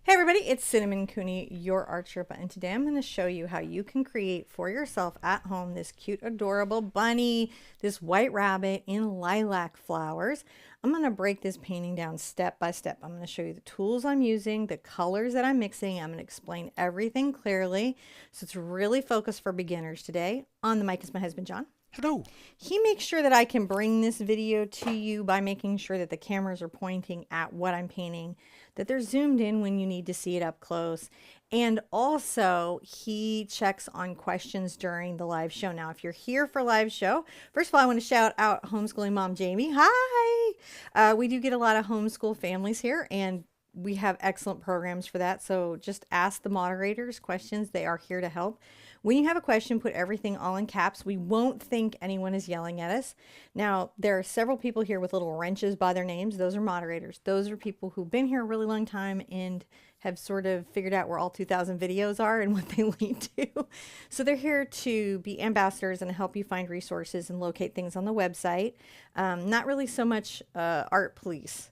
Hey everybody, it's Cinnamon Cooney, your Art Sherpa, and today I'm going to show you how you can create for yourself at home this cute, adorable bunny, this white rabbit in lilac flowers. I'm going to break this painting down step by step. I'm going to show you the tools I'm using, the colors that I'm mixing. I'm going to explain everything clearly, so it's really focused for beginners today. On the mic is my husband, John. Hello. He makes sure that I can bring this video to you by making sure that the cameras are pointing at what I'm painting, that they're zoomed in when you need to see it up close. And also he checks on questions during the live show. Now, if you're here for live show, first of all, I want to shout out homeschooling mom, Jamie. Hi. We do get a lot of homeschool families here, and we have excellent programs for that. So just ask the moderators questions. They are here to help. When you have a question, put everything all in caps. We won't think anyone is yelling at us. Now, there are several people here with little wrenches by their names. Those are moderators. Those are people who've been here a really long time and have sort of figured out where all 2,000 videos are and what they lead to. So they're here to be ambassadors and help you find resources and locate things on the website. Not really so much art police.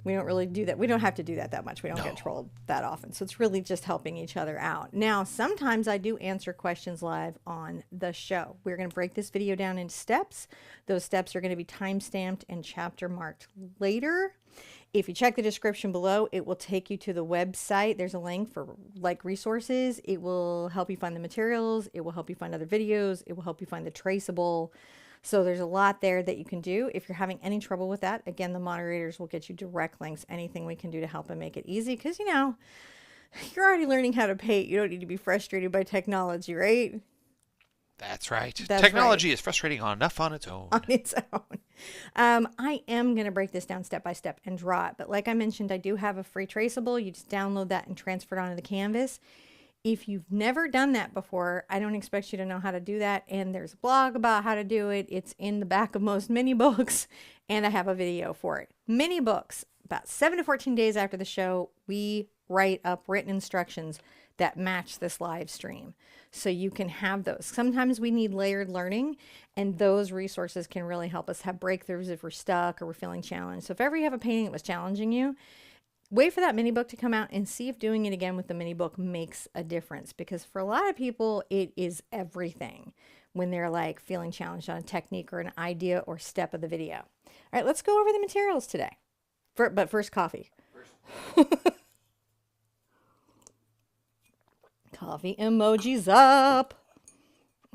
We don't really do that. We don't have to do that much. We don't get trolled that often. So it's really just helping each other out. Now, sometimes I do answer questions live on the show. We're going to break this video down into steps. Those steps are going to be time-stamped and chapter marked later. If you check the description below, it will take you to the website. There's a link for like resources. It will help you find the materials. It will help you find other videos. It will help you find the traceable. So there's a lot there that you can do. If you're having any trouble with that, again, the moderators will get you direct links, anything we can do to help and make it easy. Because, you know, you're already learning how to paint. You don't need to be frustrated by technology, right? That's right. That's Technology right. is frustrating enough on its own. On its own. I am going to break this down step by step and draw it. But like I mentioned, I do have a free traceable. You just download that and transfer it onto the canvas. If you've never done that before, I don't expect you to know how to do that. And there's a blog about how to do it. It's in the back of most mini books, and I have a video for it. Mini books, about 7 to 14 days after the show, we write up written instructions that match this live stream. So you can have those. Sometimes we need layered learning, and those resources can really help us have breakthroughs if we're stuck or we're feeling challenged. So if ever you have a painting that was challenging you, wait for that mini book to come out and see if doing it again with the mini book makes a difference, because for a lot of people it is everything when they're like feeling challenged on a technique or an idea or step of the video. All right, let's go over the materials today. But first, coffee. Coffee emojis up.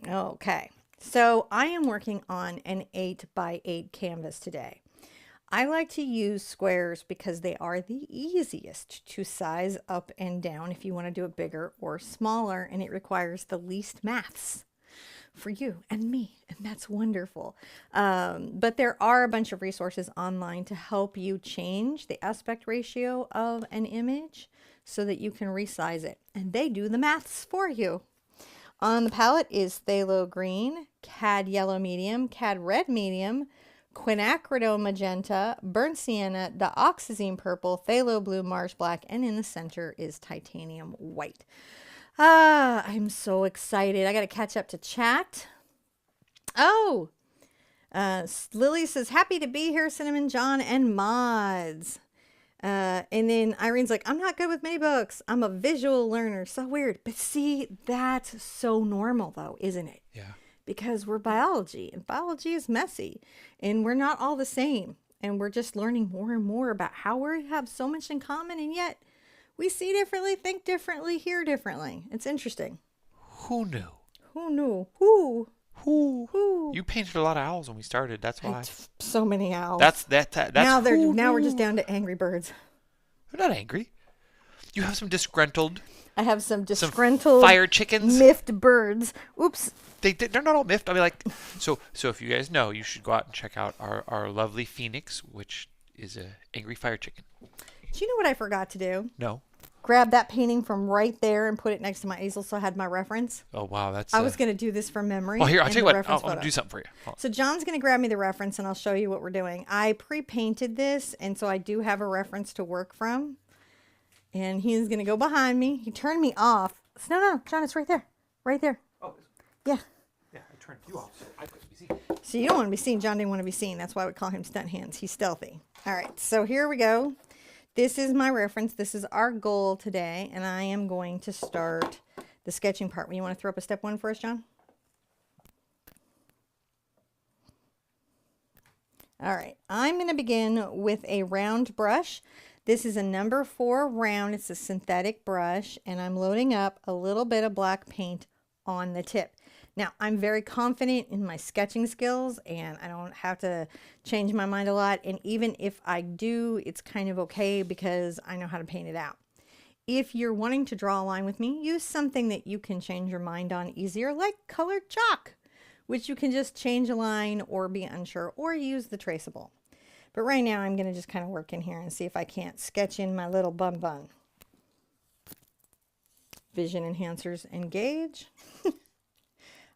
Okay, so I am working on an 8x8 canvas today. I like to use squares because they are the easiest to size up and down if you want to do it bigger or smaller, and it requires the least maths for you and me, and that's wonderful. But there are a bunch of resources online to help you change the aspect ratio of an image so that you can resize it, and they do the maths for you. On the palette is Phthalo Green, Cad Yellow Medium, Cad Red Medium, Quinacridone Magenta, Burnt Sienna, Dioxazine Purple, Phthalo Blue, Mars Black, and in the center is Titanium White. I'm so excited. I got to catch up to chat. Oh, Lily says, happy to be here, Cinnamon, John, and mods. And then Irene's like, I'm not good with mini books. I'm a visual learner. So weird. But see, that's so normal though, isn't it? Yeah. Because we're biology, and biology is messy, and we're not all the same, and we're just learning more and more about how we have so much in common, and yet we see differently, think differently, hear differently. It's interesting. Who knew? Who knew? Who? You painted a lot of owls when we started. That's why. So many owls. That's now we're just down to angry birds. They're not angry. You have some disgruntled. I have some disgruntled fire chickens. Miffed birds. Oops. They're not all miffed. I mean, like, so if you guys know, you should go out and check out our lovely Phoenix, which is a angry fire chicken. Do you know what I forgot to do? No. Grab that painting from right there and put it next to my easel so I had my reference. Oh, wow. That's. I was going to do this from memory. Well, here, I'll tell you what. I'll do something for you. So John's going to grab me the reference, and I'll show you what we're doing. I pre-painted this, and so I do have a reference to work from. And he's going to go behind me. He turned me off. No, John, it's right there. Right there. Oh, yeah. Yeah, I turned you off so I couldn't be seen. So you don't want to be seen. John didn't want to be seen. That's why we call him Stunt Hands. He's stealthy. All right, so here we go. this is my reference. This is our goal today, and I am going to start the sketching part. You want to throw up a step 1 for us, John? All right, I'm going to begin with a round brush. This is a number 4 round. It's a synthetic brush, and I'm loading up a little bit of black paint on the tip. Now, I'm very confident in my sketching skills, and I don't have to change my mind a lot. And even if I do, it's kind of okay because I know how to paint it out. If you're wanting to draw a line with me, use something that you can change your mind on easier, like colored chalk, which you can just change a line or be unsure, or use the traceable. But right now I'm going to just kind of work in here and see if I can't sketch in my little bun. Vision enhancers engage.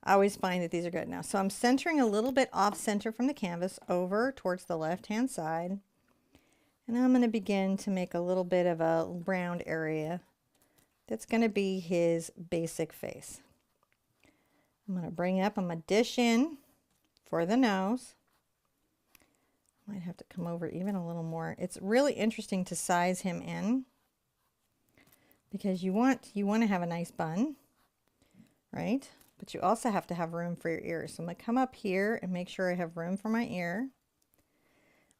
I always find that these are good now. So I'm centering a little bit off center from the canvas over towards the left hand side. And I'm going to begin to make a little bit of a round area that's going to be his basic face. I'm going to bring up, I'm going to dish in for the nose. Might have to come over even a little more. It's really interesting to size him in because you want to have a nice bun, right? But you also have to have room for your ears. So I'm going to come up here and make sure I have room for my ear.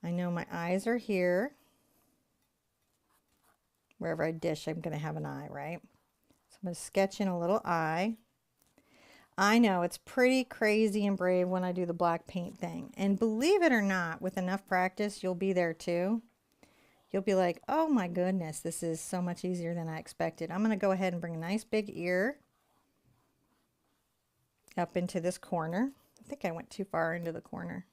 I know my eyes are here. Wherever I dish, I'm going to have an eye, right? So I'm going to sketch in a little eye. I know it's pretty crazy and brave when I do the black paint thing. And believe it or not, with enough practice, you'll be there too. You'll be like, oh my goodness, this is so much easier than I expected. I'm going to go ahead and bring a nice big ear up into this corner. I think I went too far into the corner.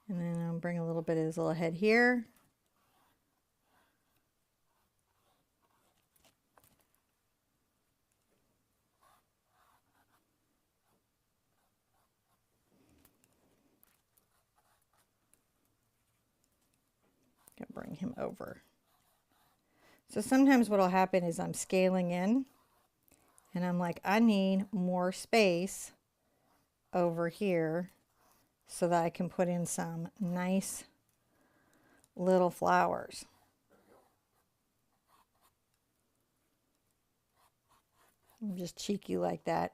And then I'll bring a little bit of his little head here. Bring him over. So sometimes what will happen is I'm scaling in and I'm like, I need more space over here so that I can put in some nice little flowers. I'm just cheeky like that.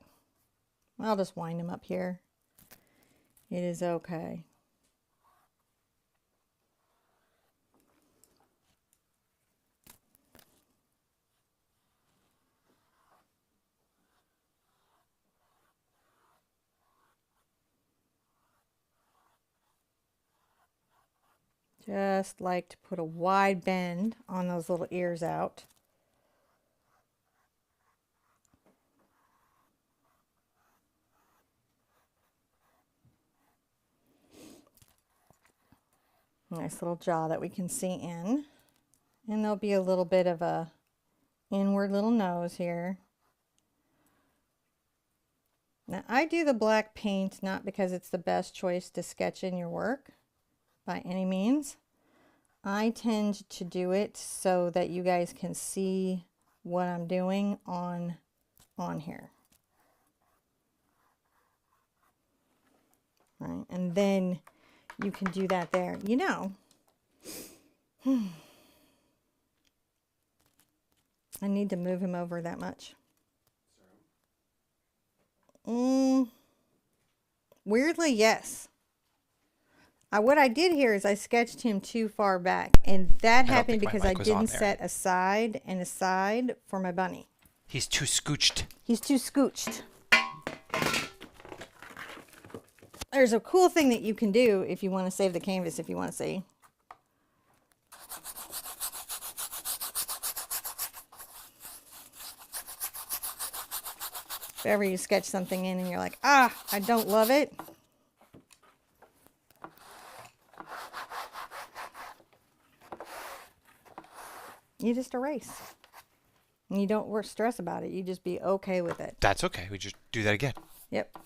I'll just wind him up here. It is okay. Just like to put a wide bend on those little ears out. Nice little jaw that we can see in. And there'll be a little bit of a inward little nose here. Now I do the black paint not because it's the best choice to sketch in your work by any means. I tend to do it so that you guys can see what I'm doing on here. Right, and then you can do that there. You know, I need to move him over that much. Weirdly, yes. What I did here is I sketched him too far back, and that happened because I didn't set a side and a side for my bunny. He's too scooched. He's too scooched. There's a cool thing that you can do if you want to save the canvas, if you want to see. If ever you sketch something in and you're like, I don't love it. You just erase. And you don't stress about it. You just be okay with it. That's okay. We just do that again. Yep.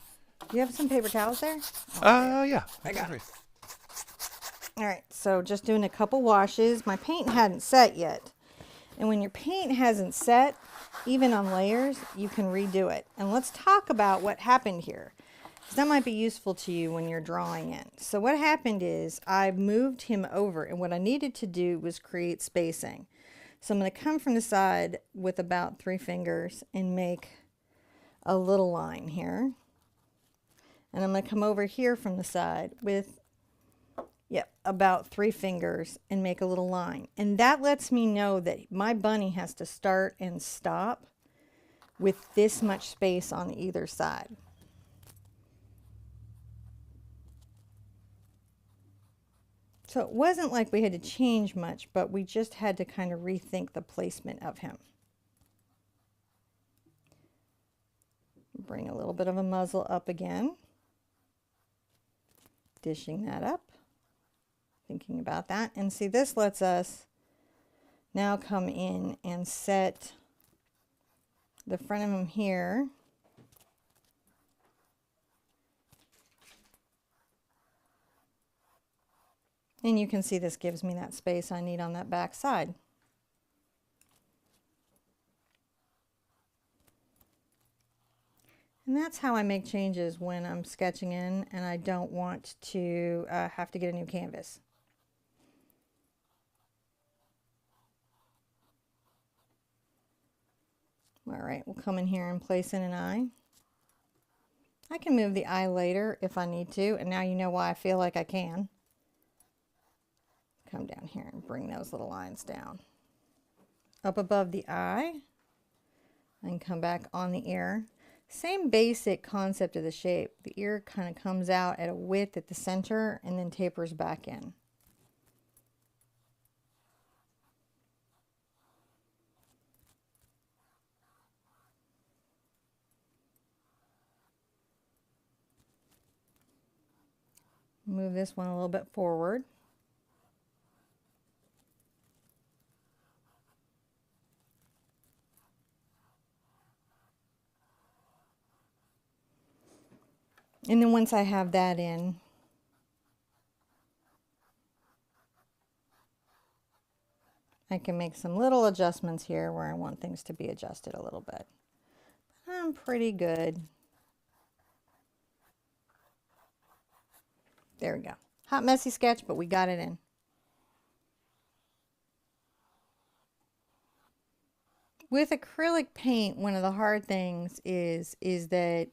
Do you have some paper towels there? Yeah. I got it. All right. So just doing a couple washes. My paint hadn't set yet. And when your paint hasn't set, even on layers, you can redo it. And let's talk about what happened here. because that might be useful to you when you're drawing it. So what happened is I moved him over, and what I needed to do was create spacing. So I'm going to come from the side with about 3 fingers and make a little line here. And I'm going to come over here from the side with, yep, about 3 fingers and make a little line. And that lets me know that my bunny has to start and stop with this much space on either side. So it wasn't like we had to change much, but we just had to kind of rethink the placement of him. Bring a little bit of a muzzle up again. Dishing that up. Thinking about that. And see, this lets us now come in and set the front of him here. And you can see this gives me that space I need on that back side. And that's how I make changes when I'm sketching in and I don't want to have to get a new canvas. All right, we'll come in here and place in an eye. I can move the eye later if I need to, and now you know why I feel like I can. Come down here and bring those little lines down. Up above the eye, and come back on the ear. Same basic concept of the shape. The ear kind of comes out at a width at the center and then tapers back in. Move this one a little bit forward. And then once I have that in, I can make some little adjustments here where I want things to be adjusted a little bit. I'm pretty good. There we go. Hot, messy sketch, but we got it in. With acrylic paint, one of the hard things is that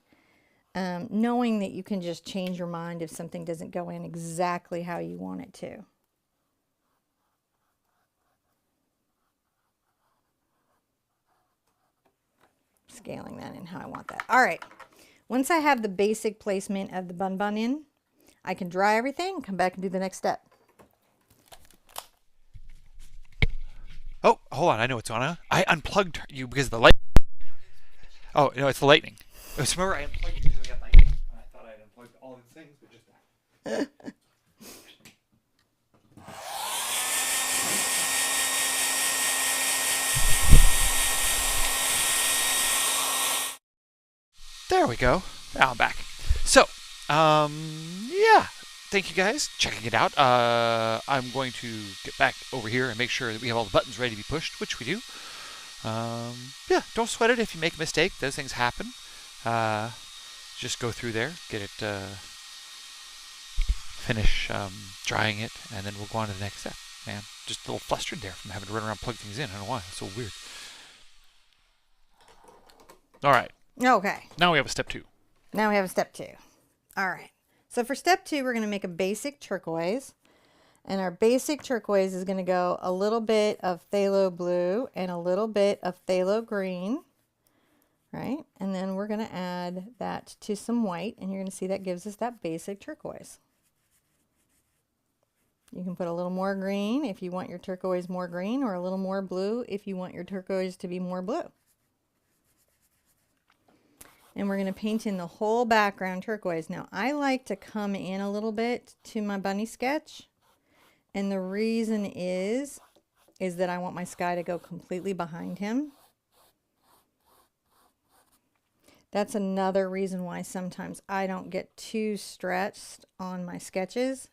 knowing that you can just change your mind if something doesn't go in exactly how you want it to. Scaling that in how I want that. All right. Once I have the basic placement of the bun in, I can dry everything, come back and do the next step. Oh, hold on. I know what's going on. I unplugged you because of the light. Oh, no, it's the lightning. Remember, I unplugged you because of the lightning. I thought I had unplugged all these things, but just that. There we go. Now I'm back. So, yeah. Thank you guys checking it out. I'm going to get back over here and make sure that we have all the buttons ready to be pushed, which we do. Yeah, don't sweat it if you make a mistake. Those things happen. Just go through there, get it, finish drying it, and then we'll go on to the next step. Man, just a little flustered there from having to run around and plug things in. I don't know why. It's so weird. All right. Okay. Now we have a step 2. Now we have a step 2. All right. So for step 2, we're going to make a basic turquoise. And our basic turquoise is going to go a little bit of phthalo blue and a little bit of phthalo green. Right? And then we're going to add that to some white. And you're going to see that gives us that basic turquoise. You can put a little more green if you want your turquoise more green, or a little more blue if you want your turquoise to be more blue. And we're going to paint in the whole background turquoise. Now, I like to come in a little bit to my bunny sketch. And the reason is that I want my sky to go completely behind him. That's another reason why sometimes I don't get too stretched on my sketches,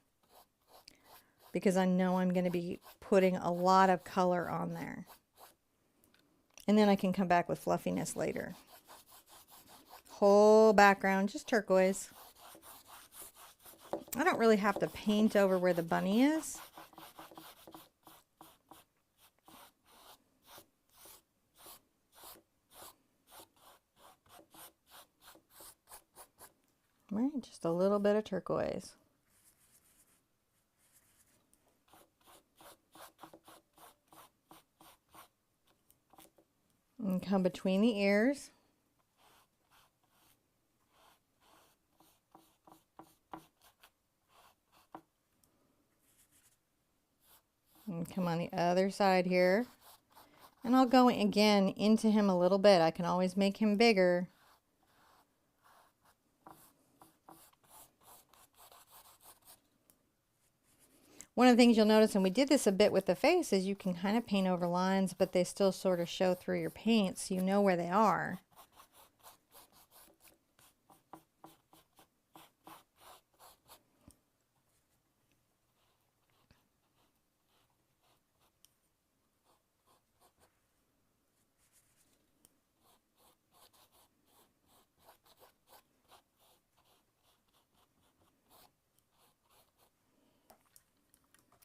because I know I'm going to be putting a lot of color on there. And then I can come back with fluffiness later. Whole background, just turquoise. I don't really have to paint over where the bunny is. Right, just a little bit of turquoise. And come between the ears. And come on the other side here. And I'll go again into him a little bit. I can always make him bigger. One of the things you'll notice, and we did this a bit with the face, is you can kind of paint over lines, but they still sort of show through your paint, so you know where they are.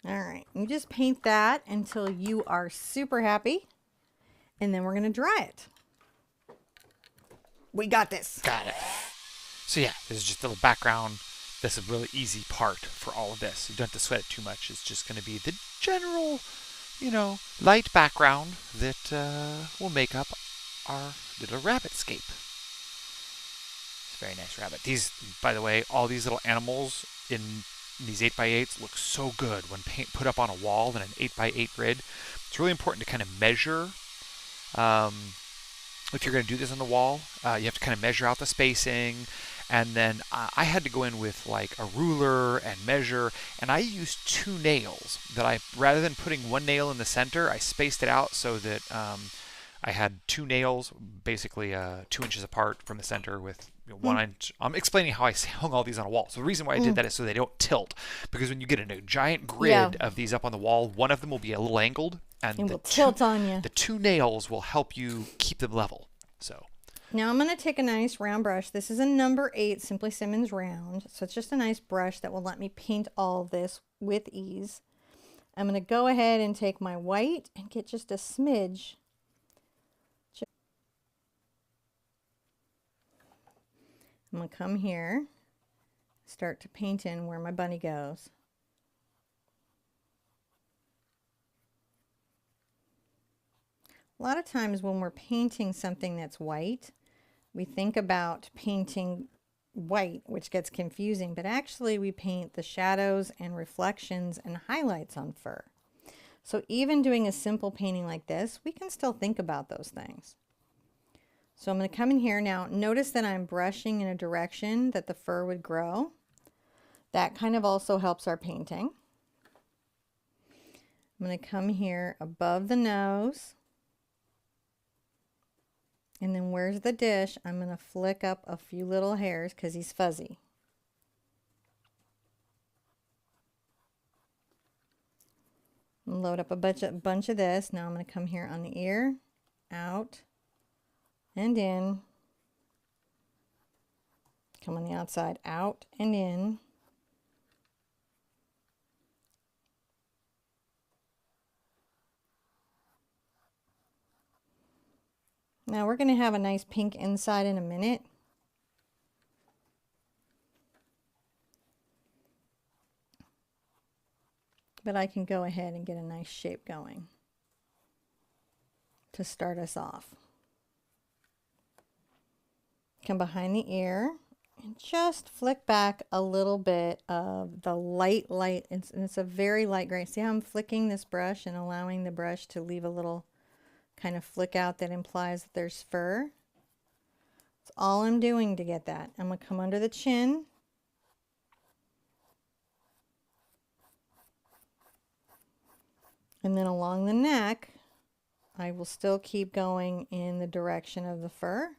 All right, you just paint that until you are super happy, and then we're going to dry it. We got this. Got it. So yeah, this is just a little background. This is a really easy part for all of this. You don't have to sweat it too much. It's just going to be the general, light background that will make up our little rabbit scape. It's a very nice rabbit. These, by the way, all these little animals in these 8x8s look so good when paint put up on a wall in an 8x8 grid. It's really important to kind of measure. If you're going to do this on the wall, you have to kind of measure out the spacing. And then I had to go in with like a ruler and measure, and I used 2 nails that rather than putting 1 nail in the center, I spaced it out so that I had 2 nails basically 2 inches apart from the center with 1 inch. I'm explaining how I hung all these on a wall. So the reason why I did that is so they don't tilt, because when you get a giant grid of these up on the wall, one of them will be a little angled, and it will tilt on you. The 2 nails will help you keep them level. So now I'm going to take a nice round brush. This is a number 8 Simply Simmons round. So it's just a nice brush that will let me paint all of this with ease. I'm going to go ahead and take my white and get just a smidge. I'm going to come here, start to paint in where my bunny goes. A lot of times when we're painting something that's white, we think about painting white, which gets confusing, but actually we paint the shadows and reflections and highlights on fur. So even doing a simple painting like this, we can still think about those things. So I'm going to come in here now. Notice that I'm brushing in a direction that the fur would grow. That kind of also helps our painting. I'm going to come here above the nose. And then where's the dish? I'm going to flick up a few little hairs because he's fuzzy. Load up a bunch of this. Now I'm going to come here on the ear, out, and in. Come on the outside, out and in. Now we're going to have a nice pink inside in a minute. But I can go ahead and get a nice shape going to start us off. Come behind the ear and just flick back a little bit of the light, it's a very light gray. See how I'm flicking this brush and allowing the brush to leave a little kind of flick out that implies that there's fur. That's all I'm doing to get that. I'm going to come under the chin. And then along the neck, I will still keep going in the direction of the fur.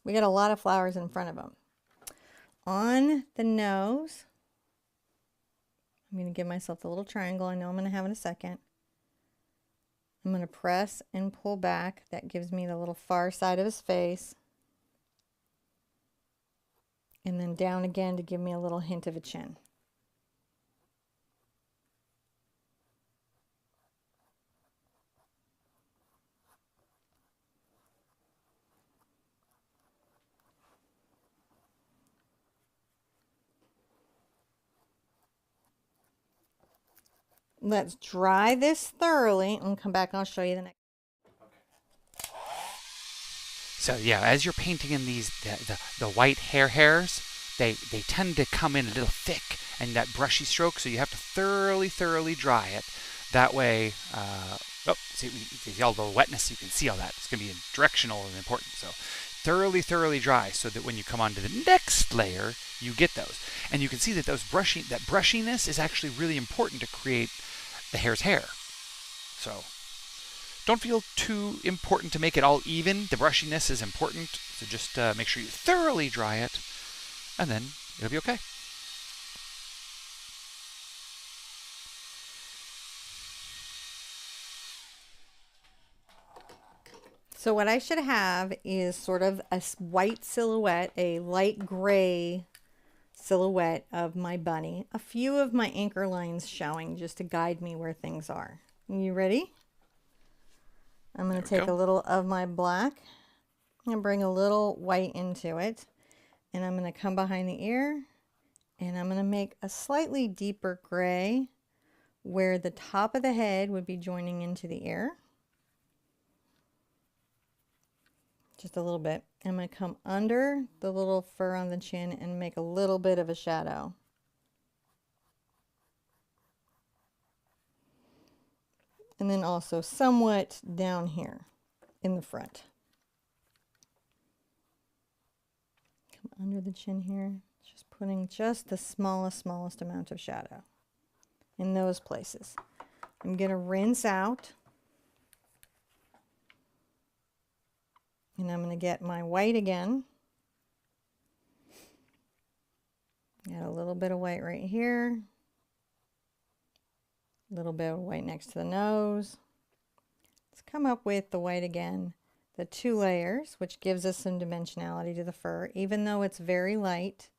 We got a lot of flowers in front of them. On the nose, I'm going to give myself a little triangle. I know I'm going to have in a second. I'm going to press and pull back. That gives me the little far side of his face. and then down again to give me a little hint of a chin. Let's dry this thoroughly and come back and I'll show you the next. So yeah, as you're painting in these the white hairs, they tend to come in a little thick and that brushy stroke, so you have to thoroughly dry it. That way, see all the wetness, you can see all that. It's going to be directional and important. So thoroughly dry so that when you come on to the next layer, you get those. And you can see that that brushiness is actually really important to create the hair's hair. So don't feel too important to make it all even. The brushiness is important, so just make sure you thoroughly dry it, and then it'll be okay. So what I should have is sort of a white silhouette, a light gray silhouette of my bunny. A few of my anchor lines showing just to guide me where things are. You ready? I'm going to take a little of my black and bring a little white into it. And I'm going to come behind the ear and I'm going to make a slightly deeper gray where the top of the head would be joining into the ear. Just a little bit. I'm going to come under the little fur on the chin and make a little bit of a shadow. And then also somewhat down here in the front. Come under the chin here, just putting just the smallest amount of shadow in those places. I'm going to rinse out. And I'm going to get my white again. Got a little bit of white right here. A little bit of white next to the nose. Let's come up with the white again. The 2 layers, which gives us some dimensionality to the fur, even though it's very light.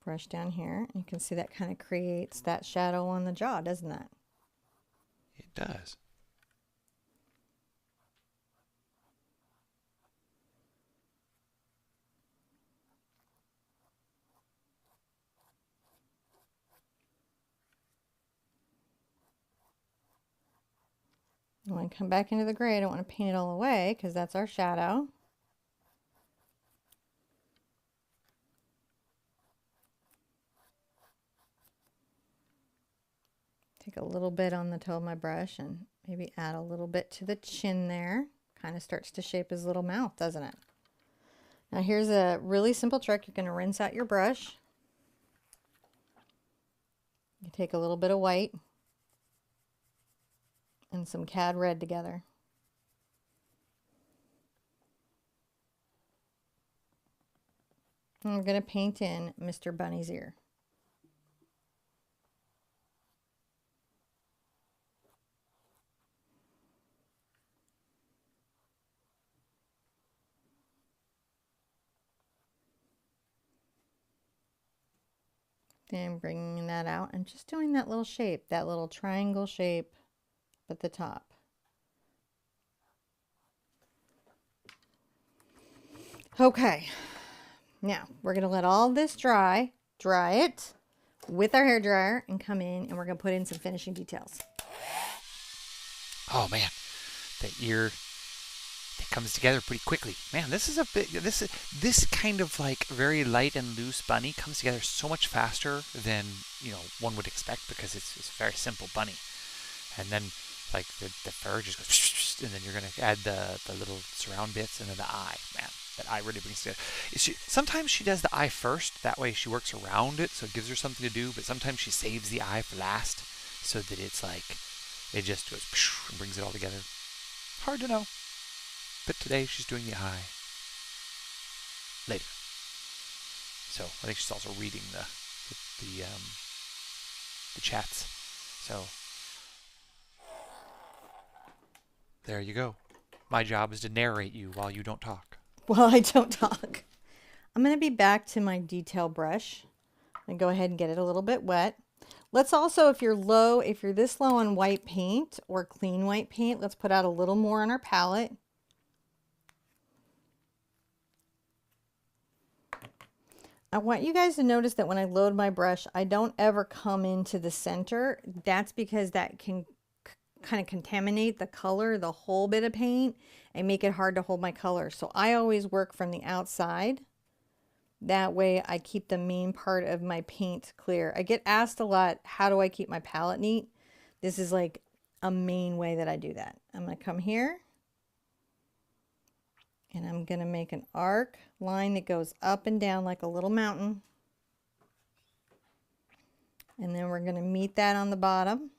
Brush down here. You can see that kind of creates that shadow on the jaw, doesn't it? It does. I want to come back into the gray. I don't want to paint it all away because that's our shadow. Take a little bit on the toe of my brush and maybe add a little bit to the chin there. Kind of starts to shape his little mouth, doesn't it? Now here's a really simple trick. You're going to rinse out your brush. You take a little bit of white and some cad red together. And we're going to paint in Mr. Bunny's ear. Then bringing that out and just doing that little shape, that little triangle shape at the top. Okay, now we're going to let all this dry it with our hair dryer and come in and we're going to put in some finishing details. Oh man, the ear, it comes together pretty quickly. Man, this is a bit, this kind of like very light and loose bunny comes together so much faster than, you know, one would expect because it's a very simple bunny. And then like the fur just goes, and then you're going to add the little surround bits and then the eye. Man, that eye really brings together. Sometimes she does the eye first, that way she works around it so it gives her something to do, but sometimes she saves the eye for last so that it's like, it just goes and brings it all together. Hard to know. But today she's doing the eye later. So I think she's also reading the chats. So there you go. My job is to narrate you while you don't talk. Well, I don't talk. I'm going to be back to my detail brush and go ahead and get it a little bit wet. Let's also, if you're this low on white paint or clean white paint, let's put out a little more on our palette. I want you guys to notice that when I load my brush, I don't ever come into the center. That's because that can kind of contaminate the color, the whole bit of paint, and make it hard to hold my color. So I always work from the outside. That way I keep the main part of my paint clear. I get asked a lot, how do I keep my palette neat? This is like a main way that I do that. I'm going to come here and I'm going to make an arc line that goes up and down like a little mountain. And then we're going to meet that on the bottom.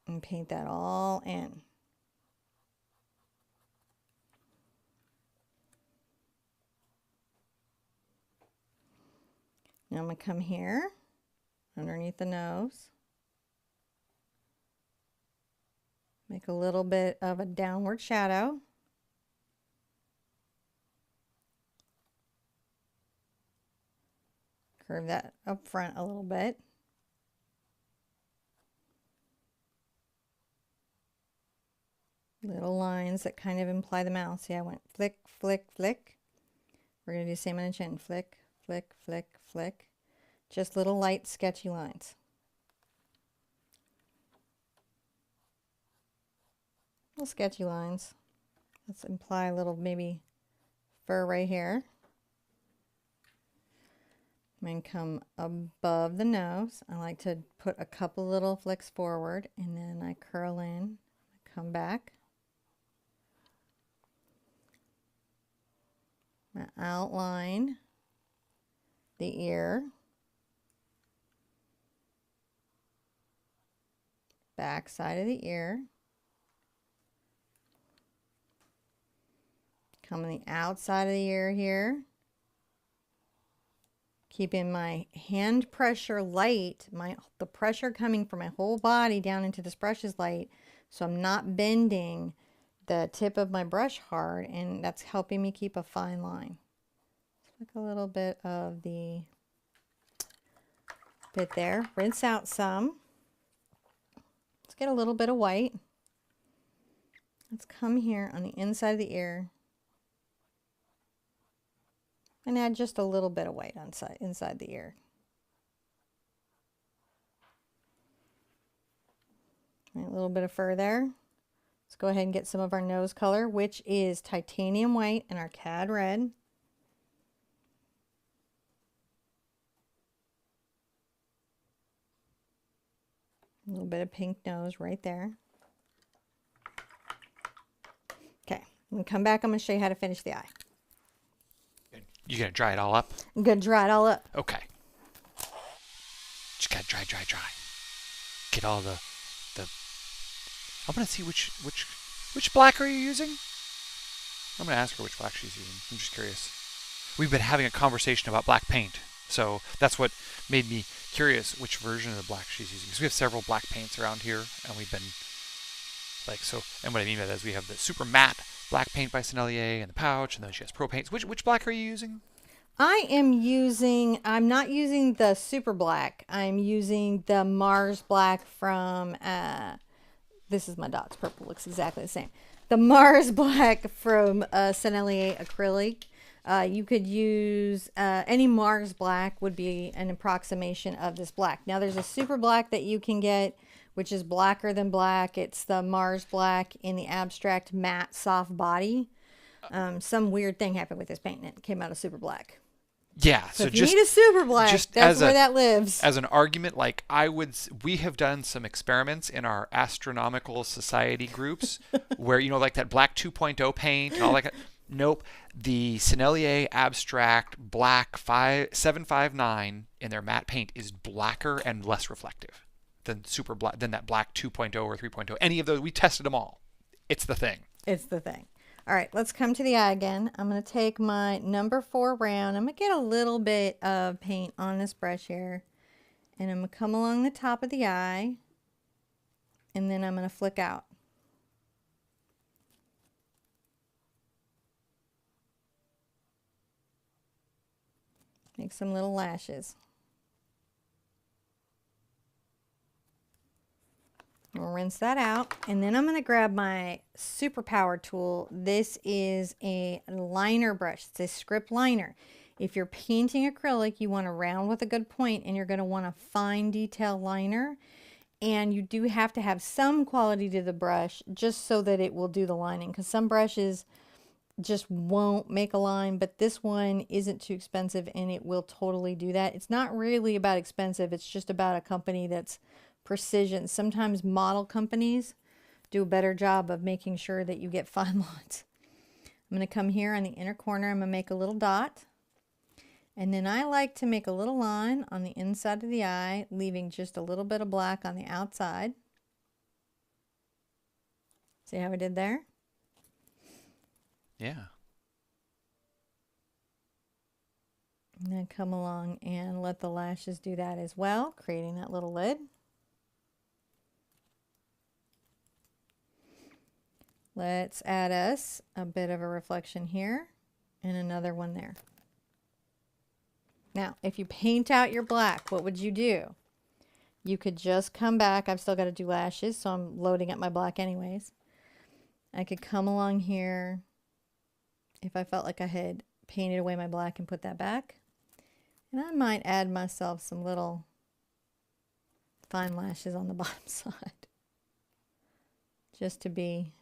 And paint that all in. Now I'm going to come here underneath the nose. Make a little bit of a downward shadow. Curve that up front a little bit. Little lines that kind of imply the mouth. See, I went flick, flick, flick. We're going to do the same on the chin. Flick, flick, flick, flick. Just little light, sketchy lines. Little sketchy lines. Let's imply a little maybe fur right here. And come above the nose. I like to put a couple little flicks forward and then I curl in, come back. I outline the ear. Back side of the ear. Come on the outside of the ear here. Keeping my hand pressure light, the pressure coming from my whole body down into this brush is light, so I'm not bending the tip of my brush hard, and that's helping me keep a fine line. Let's look a little bit of the bit there. Rinse out some. Let's get a little bit of white. Let's come here on the inside of the ear and add just a little bit of white inside the ear. Right, a little bit of fur there. Let's go ahead and get some of our nose color, which is titanium white and our cad red. A little bit of pink nose right there. Okay, I'm gonna come back. I'm gonna show you how to finish the eye. You gonna dry it all up? I'm gonna dry it all up. Okay. Just gotta dry. Get all the. I'm gonna see which black are you using? I'm gonna ask her which black she's using. I'm just curious. We've been having a conversation about black paint, so that's what made me curious which version of the black she's using. Because we have several black paints around here, and we've been like so. And what I mean by that is we have the super matte black paint by Sennelier and the pouch, and then she has pro paints. Which black are you using? I'm not using the super black. I'm using the Mars black from, this is my dots purple, looks exactly the same. The Mars black from Sennelier acrylic. You could use any Mars black would be an approximation of this black. Now there's a super black that you can get, which is blacker than black. It's the Mars black in the abstract matte soft body. Some weird thing happened with this paint and it came out of super black. Yeah, so if you need a super black, that's where that lives. As an argument, like we have done some experiments in our astronomical society groups where, you know, like that black 2.0 paint and all that. Nope. The Sennelier abstract black 759 in their matte paint is blacker and less reflective than that black 2.0 or 3.0. Any of those, we tested them all. It's the thing. It's the thing. All right, let's come to the eye again. I'm going to take my number 4 round. I'm going to get a little bit of paint on this brush here. And I'm going to come along the top of the eye. And then I'm going to flick out. Make some little lashes. We'll rinse that out, and then I'm going to grab my super power tool. This is a liner brush. It's a script liner. If you're painting acrylic, you want to round with a good point, and you're going to want a fine detail liner. And you do have to have some quality to the brush just so that it will do the lining, because some brushes just won't make a line, but this one isn't too expensive and it will totally do that. It's not really about expensive, it's just about a company that's precision. Sometimes model companies do a better job of making sure that you get fine lines. I'm going to come here on the inner corner. I'm going to make a little dot. And then I like to make a little line on the inside of the eye, leaving just a little bit of black on the outside. See how I did there? Yeah. And then come along and let the lashes do that as well, creating that little lid. Let's add us a bit of a reflection here and another one there. Now, if you paint out your black, what would you do? You could just come back. I've still got to do lashes, so I'm loading up my black anyways. I could come along here if I felt like I had painted away my black and put that back. And I might add myself some little fine lashes on the bottom side. Just to be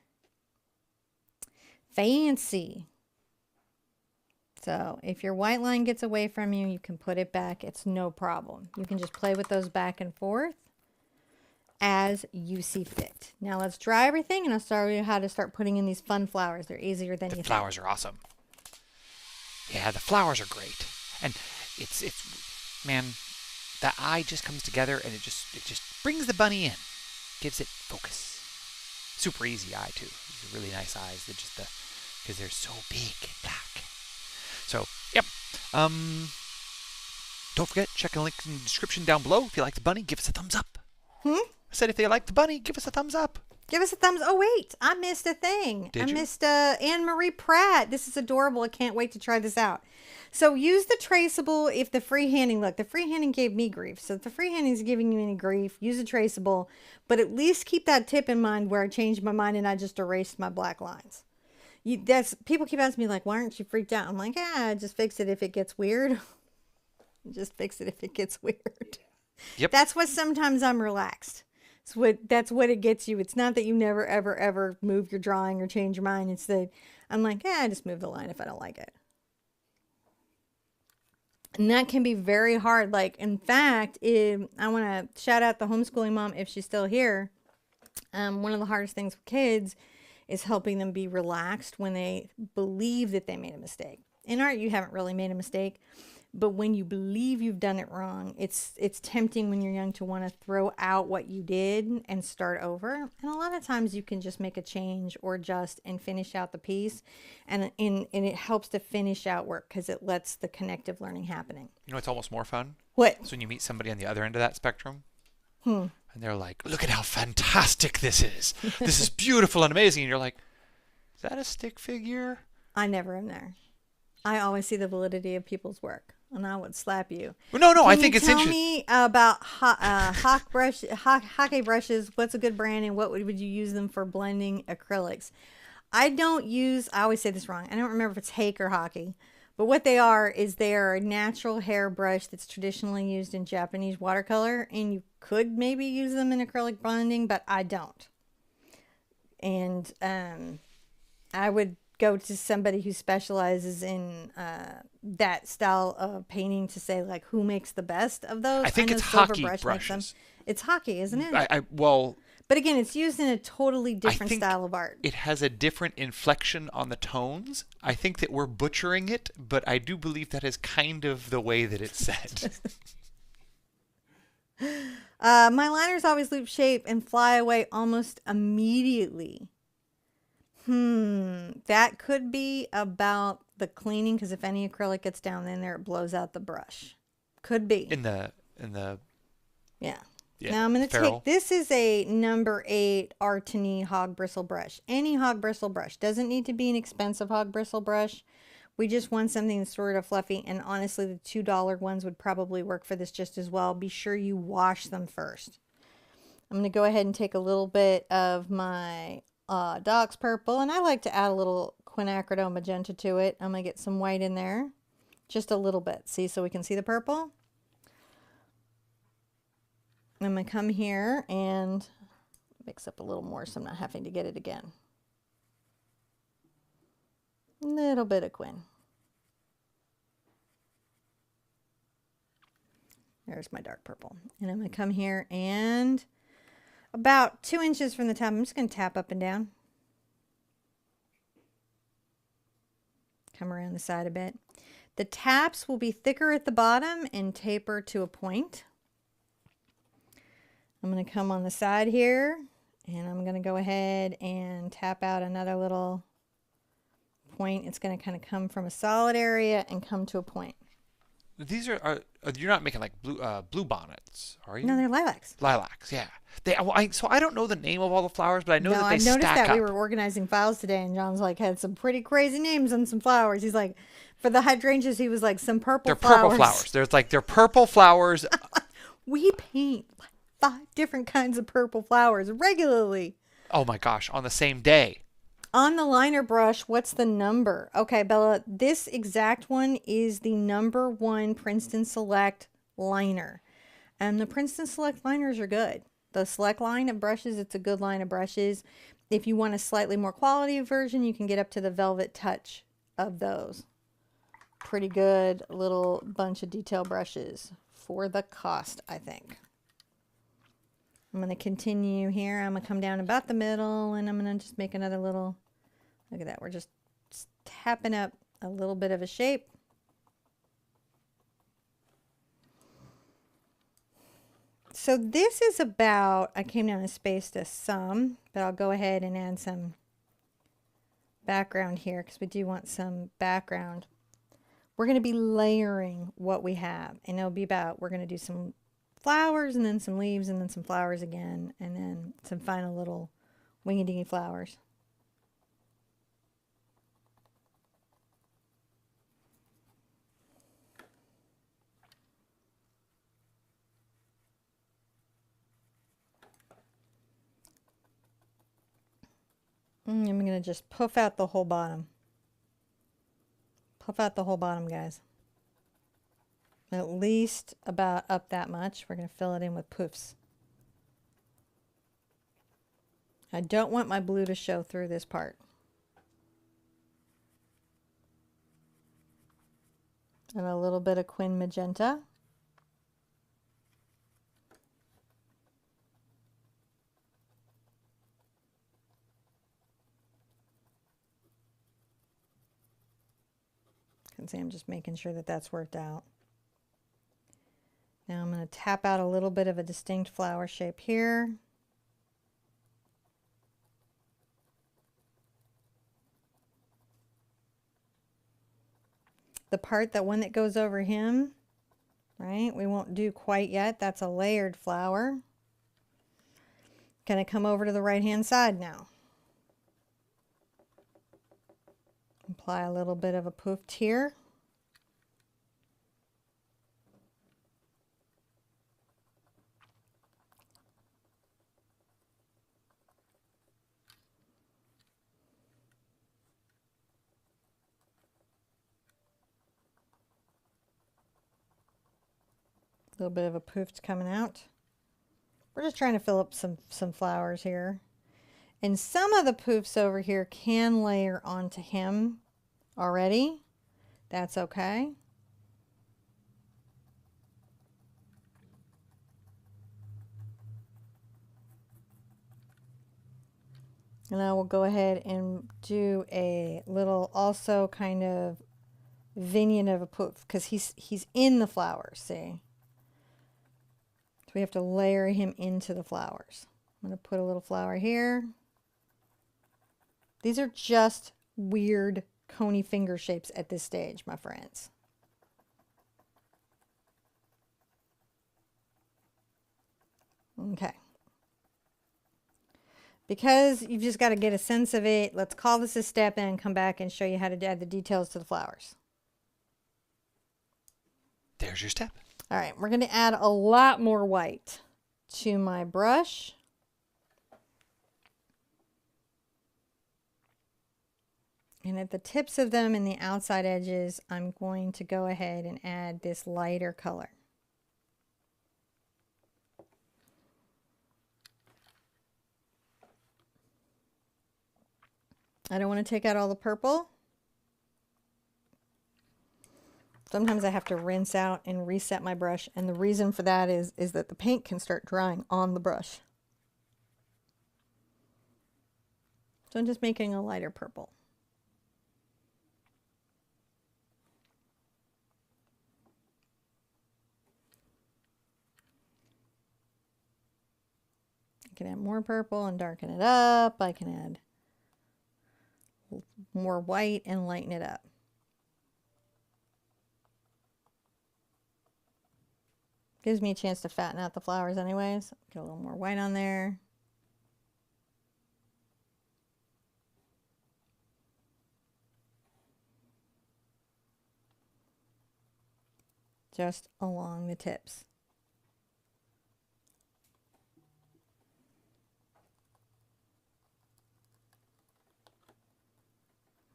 fancy. So if your white line gets away from you, you can put it back. It's no problem. You can just play with those back and forth as you see fit. Now let's dry everything and I'll show you how to start putting in these fun flowers. They're easier than you think. The flowers are awesome. Yeah, the flowers are great. And it's man, the eye just comes together and it just brings the bunny in. Gives it focus. Super easy eye too. These are really nice eyes. They're just because they're so big and black. So, yep. Don't forget, check the link in the description down below. If you like the bunny, give us a thumbs up. I said if you like the bunny, give us a thumbs up. Give us a thumbs. Oh, wait. I missed a thing. Did you? Missed Anne-Marie Pratt. This is adorable. I can't wait to try this out. So use the traceable if the freehanding, look, the freehanding gave me grief. So if the freehanding is giving you any grief, use a traceable. But at least keep that tip in mind where I changed my mind and I just erased my black lines. People keep asking me, like, why aren't you freaked out? I'm like, just fix it if it gets weird. Just fix it if it gets weird. Yep. That's what sometimes I'm relaxed. That's what it gets you. It's not that you never, ever, ever move your drawing or change your mind. It's that I'm like, I just move the line if I don't like it. And that can be very hard. Like, in fact, I want to shout out the homeschooling mom if she's still here. One of the hardest things with kids is helping them be relaxed when they believe that they made a mistake. In art, you haven't really made a mistake, but when you believe you've done it wrong, it's tempting when you're young to want to throw out what you did and start over. And a lot of times you can just make a change or adjust and finish out the piece. And it helps to finish out work because it lets the connective learning happening. You know what's almost more fun? What? It's when you meet somebody on the other end of that spectrum. And they're like, look at how fantastic this is. This is beautiful and amazing. And you're like, is that a stick figure? I never am there. I always see the validity of people's work, and I would slap you. Well, no, I think it's interesting. Tell me about hockey brushes. What's a good brand, and what would you use them for blending acrylics? I always say this wrong. I don't remember if it's hake or hockey. But what they are is they are a natural hair brush that's traditionally used in Japanese watercolor, and you could maybe use them in acrylic blending, but I don't. And I would go to somebody who specializes in that style of painting to say, like, who makes the best of those. I think it's hockey brushes. It's hockey, isn't it? Well... But again, it's used in a totally different think style of art. It has a different inflection on the tones. I think that we're butchering it, but I do believe that is kind of the way that it's said. My liners always loop shape and fly away almost immediately. That could be about the cleaning, because if any acrylic gets down in there, it blows out the brush. Could be. In the Yeah. yeah, Now I'm going to ferrule. take, this is a number 8 Artini hog bristle brush. Any hog bristle brush. Doesn't need to be an expensive hog bristle brush. We just want something that's sort of fluffy, and honestly the $2 ones would probably work for this just as well. Be sure you wash them first. I'm going to go ahead and take a little bit of my Dog's Purple, and I like to add a little quinacridone magenta to it. I'm going to get some white in there. Just a little bit. See, so we can see the purple. I'm going to come here and mix up a little more so I'm not having to get it again. A little bit of quin. There's my dark purple. And I'm going to come here and about 2 inches from the top, I'm just going to tap up and down. Come around the side a bit. The taps will be thicker at the bottom and taper to a point. I'm going to come on the side here, and I'm going to go ahead and tap out another little point. It's going to kind of come from a solid area and come to a point. These are you're not making like blue bonnets, are you? No, they're lilacs. Lilacs, yeah. So I don't know the name of all the flowers, but I know that they I noticed stack that up. we were organizing files today, and John's like had some pretty crazy names on some flowers. He's like, for the hydrangeas, he was like some purple flowers. They're purple flowers. They're purple flowers. We paint like 5 different kinds of purple flowers regularly. Oh my gosh, on the same day. On the liner brush, what's the number? Okay, Bella, this exact one is the number 1 Princeton Select liner. And the Princeton Select liners are good. The Select line of brushes, it's a good line of brushes. If you want a slightly more quality version, you can get up to the Velvet Touch of those. Pretty good little bunch of detail brushes for the cost, I think. I'm going to continue here. I'm going to come down about the middle, and I'm going to just make another little, look at that. We're just tapping up a little bit of a shape. So this is about, I came down and spaced this some, but I'll go ahead and add some background here because we do want some background. We're going to be layering what we have, and it'll be about, we're going to do some flowers and then some leaves and then some flowers again and then some final little wingy dingy flowers. And I'm going to just puff out the whole bottom. Puff out the whole bottom, guys. At least about up that much. We're going to fill it in with poofs. I don't want my blue to show through this part. And a little bit of Quin Magenta. You can see I'm just making sure that that's worked out. Now I'm going to tap out a little bit of a distinct flower shape here. The part, that one that goes over him, right, we won't do quite yet. That's a layered flower. Going to come over to the right hand side now. Apply a little bit of a poofed here. A little bit of a poofed coming out. We're just trying to fill up some flowers here. And some of the poofs over here can layer onto him already. That's okay. And I will go ahead and do a little also kind of vignette of a poof because he's in the flowers, see? So we have to layer him into the flowers. I'm going to put a little flower here. These are just weird coney finger shapes at this stage, my friends. Okay. Because you've just got to get a sense of it, let's call this a step and come back and show you how to add the details to the flowers. There's your step. All right, we're going to add a lot more white to my brush. And at the tips of them and the outside edges, I'm going to go ahead and add this lighter color. I don't want to take out all the purple. Sometimes I have to rinse out and reset my brush, and the reason for that is that the paint can start drying on the brush. So I'm just making a lighter purple. I can add more purple and darken it up. I can add more white and lighten it up. Gives me a chance to fatten out the flowers anyways. Get a little more white on there. Just along the tips.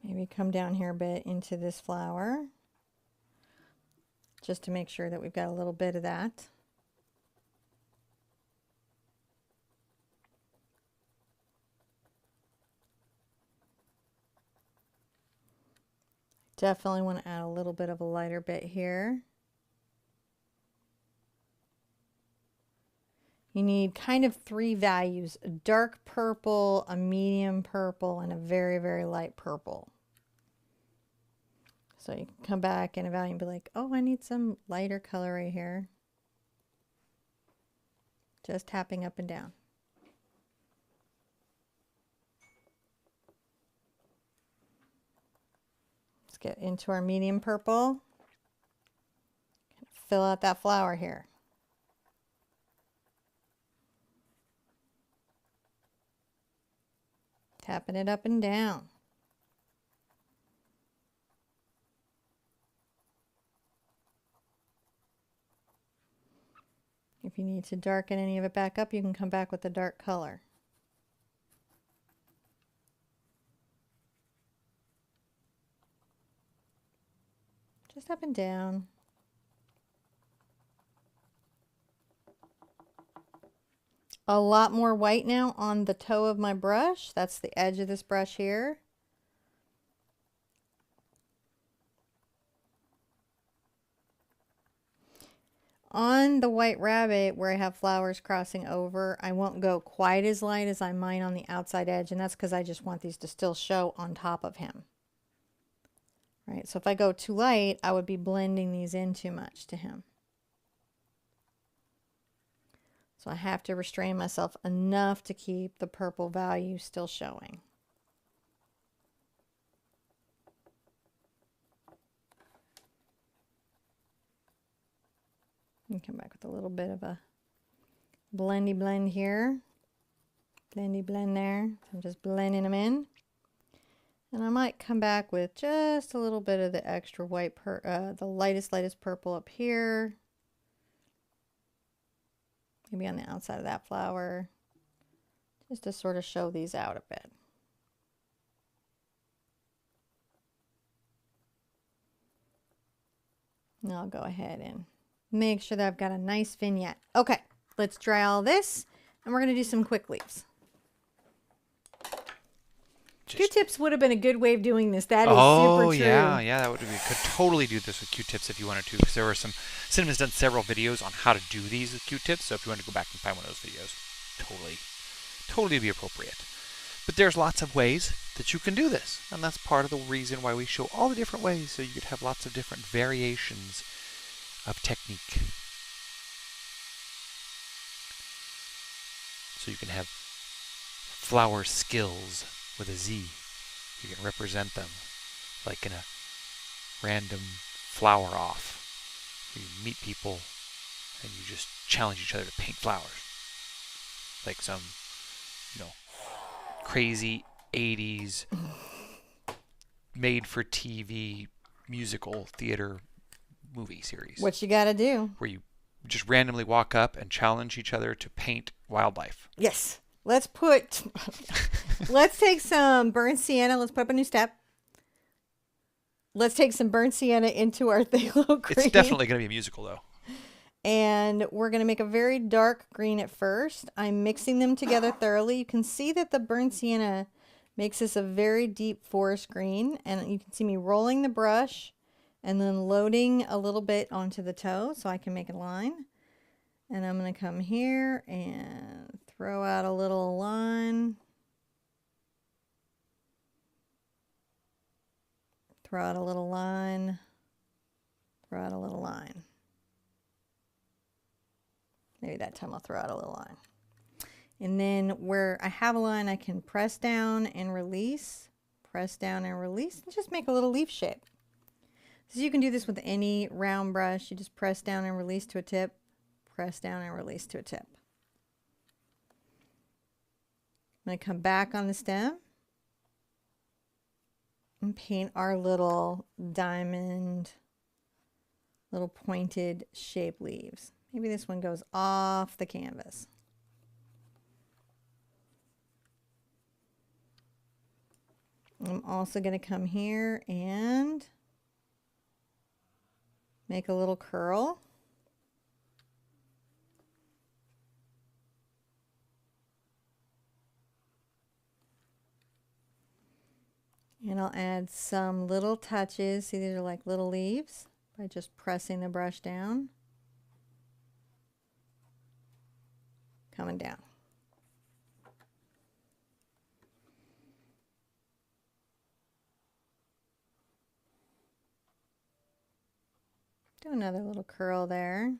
Maybe come down here a bit into this flower, just to make sure that we've got a little bit of that. Definitely want to add a little bit of a lighter bit here. You need kind of three values: a dark purple, a medium purple, and a very, very light purple. So you can come back and evaluate and be like, oh, I need some lighter color right here. Just tapping up and down. Let's get into our medium purple. Fill out that flower here. Tapping it up and down. If you need to darken any of it back up, you can come back with a dark color. Just up and down. A lot more white now on the toe of my brush. That's the edge of this brush here. On the white rabbit, where I have flowers crossing over, I won't go quite as light as I might on the outside edge, and that's because I just want these to still show on top of him. Right, so if I go too light, I would be blending these in too much to him. So I have to restrain myself enough to keep the purple value still showing. And come back with a little bit of a blendy blend here. Blendy blend there. I'm just blending them in. And I might come back with just a little bit of the extra white, the lightest purple up here. Maybe on the outside of that flower. Just to sort of show these out a bit. And I'll go ahead and make sure that I've got a nice vignette. Okay, let's dry all this, and we're going to do some quick leaves. Q-tips would have been a good way of doing this. That is super true. Yeah, that would be. Could totally do this with Q-tips if you wanted to, because there were some. Cinema's done several videos on how to do these with Q-tips. So if you want to go back and find one of those videos, totally be appropriate. But there's lots of ways that you can do this, and that's part of the reason why we show all the different ways, so you could have lots of different variations of technique. So you can have flower skills with a Z You can represent them like in a random flower off. You meet people and you just challenge each other to paint flowers. Like some, you know, crazy 80s made for TV musical theater movie series. What you gotta do. Where you just randomly walk up and challenge each other to paint wildlife. Yes. Let's take some burnt sienna. Let's put up a new step. Let's take some burnt sienna into our phthalo green. It's definitely going to be a musical, though. And we're going to make a very dark green at first. I'm mixing them together thoroughly. You can see that the burnt sienna makes this a very deep forest green. And you can see me rolling the brush and then loading a little bit onto the toe so I can make a line. And I'm going to come here and throw out a little line. Throw out a little line. Throw out a little line. Maybe that time I'll throw out a little line. And then where I have a line, I can press down and release. Press down and release. And just make a little leaf shape. So you can do this with any round brush. You just press down and release to a tip. Press down and release to a tip. I'm going to come back on the stem and paint our little diamond, little pointed shape leaves. Maybe this one goes off the canvas. I'm also going to come here and make a little curl. And I'll add some little touches. See, these are like little leaves by just pressing the brush down. Coming down. Do another little curl there.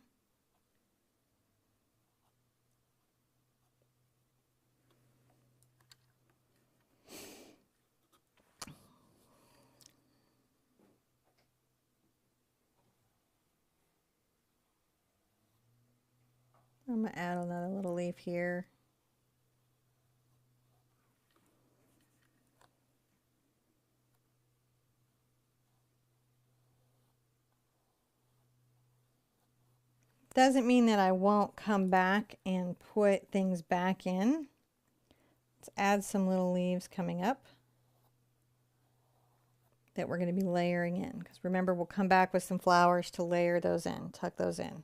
I'm going to add another little leaf here. Doesn't mean that I won't come back and put things back in. Let's add some little leaves coming up that we're going to be layering in. Because remember, we'll come back with some flowers to layer those in, tuck those in.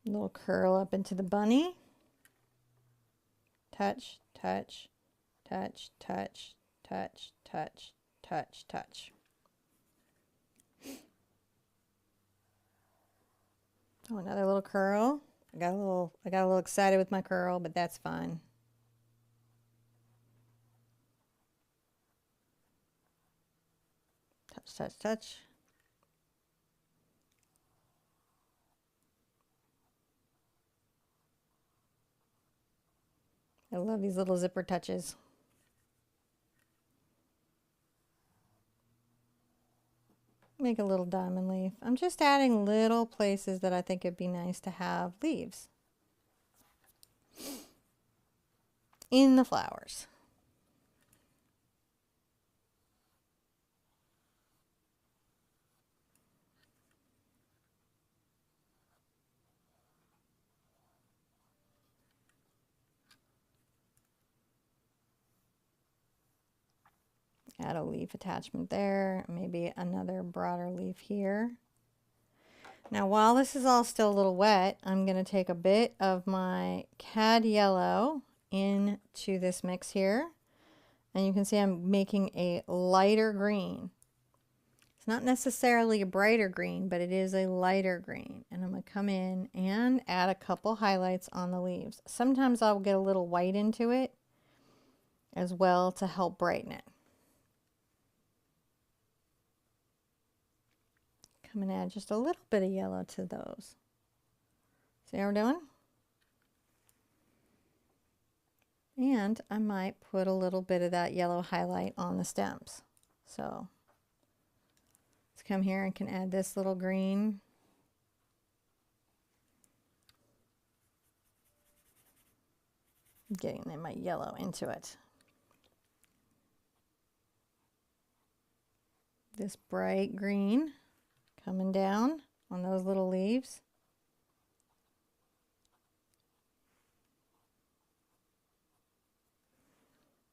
A little curl up into the bunny. Touch, touch, touch, touch, touch, touch, touch, touch. Oh, another little curl. I got a little excited with my curl, but that's fine. Touch, touch, touch. I love these little zipper touches. Make a little diamond leaf. I'm just adding little places that I think it'd be nice to have leaves in the flowers. Add a leaf attachment there, maybe another broader leaf here. Now while this is all still a little wet, I'm going to take a bit of my cad yellow into this mix here. And you can see I'm making a lighter green. It's not necessarily a brighter green, but it is a lighter green. And I'm going to come in and add a couple highlights on the leaves. Sometimes I'll get a little white into it as well to help brighten it. I'm going to add just a little bit of yellow to those. See how we're doing? And I might put a little bit of that yellow highlight on the stems. So let's come here and can add this little green. Getting my yellow into it. This bright green coming down on those little leaves.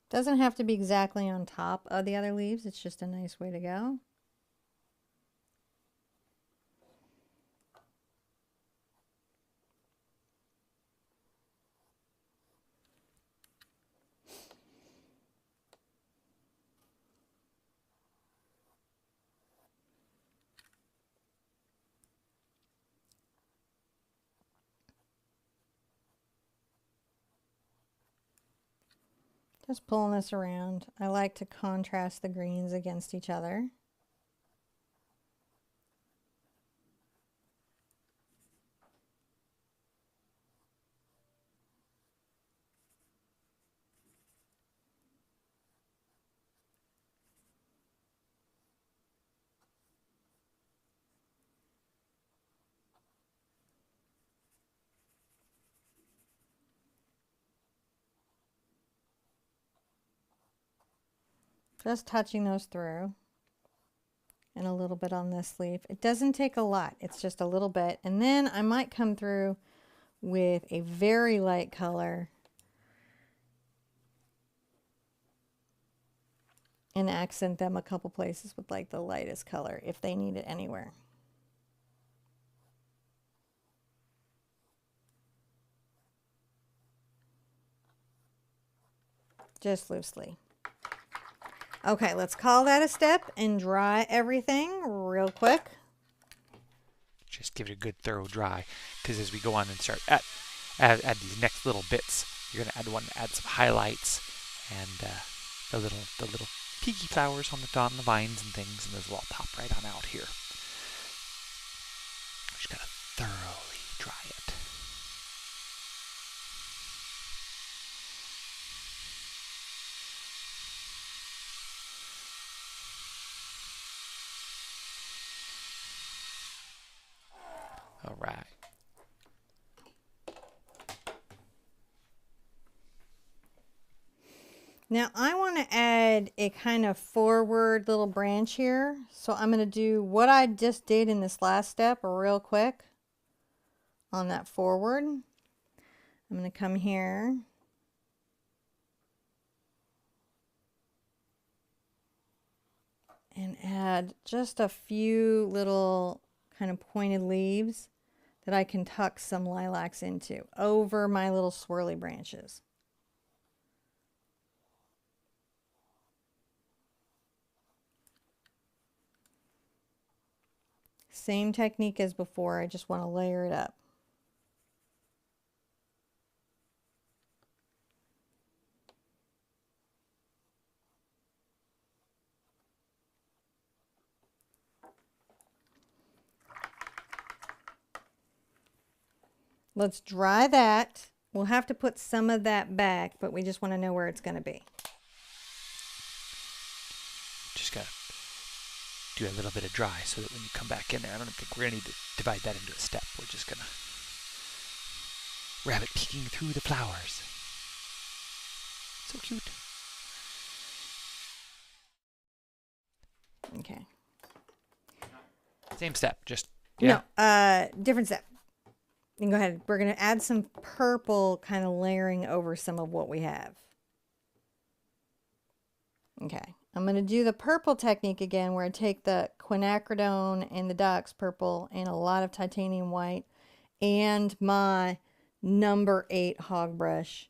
Doesn't have to be exactly on top of the other leaves. It's just a nice way to go. Just pulling this around. I like to contrast the greens against each other. Just touching those through, and a little bit on this leaf. It doesn't take a lot, it's just a little bit. And then I might come through with a very light color and accent them a couple places with like the lightest color if they need it anywhere. Just loosely. Okay, let's call that a step and dry everything real quick. Just give it a good thorough dry, because as we go on and start add these next little bits, you're going to add some highlights and the little peaky flowers on the vines and things, and those will all pop right on out here. Just got to thoroughly dry it. All right. Now I want to add a kind of forward little branch here. So I'm going to do what I just did in this last step real quick on that forward. I'm going to come here. And add just a few little kind of pointed leaves that I can tuck some lilacs into over my little swirly branches. Same technique as before, I just want to layer it up. Let's dry that. We'll have to put some of that back, but we just want to know where it's going to be. Just got to do a little bit of dry so that when you come back in there, I don't think we're going to need to divide that into a step. We're just going to rabbit peeking through the flowers. So cute. Okay. Same step, just, yeah. No, different step. You can go ahead. We're going to add some purple kind of layering over some of what we have. Okay. I'm going to do the purple technique again where I take the quinacridone and the Dux purple and a lot of titanium white and my number 8 hog brush.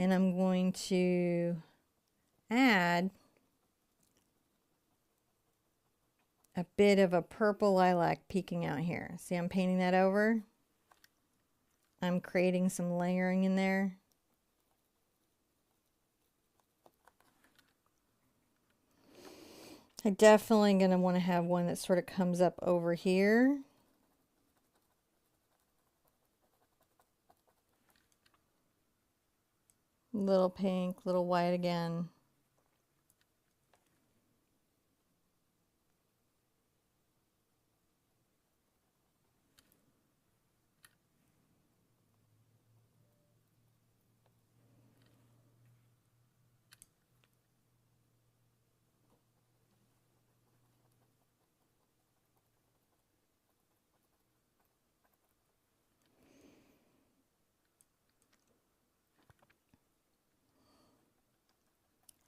And I'm going to add a bit of a purple lilac peeking out here. See, I'm painting that over. I'm creating some layering in there. I'm definitely going to want to have one that sort of comes up over here. Little pink, little white again.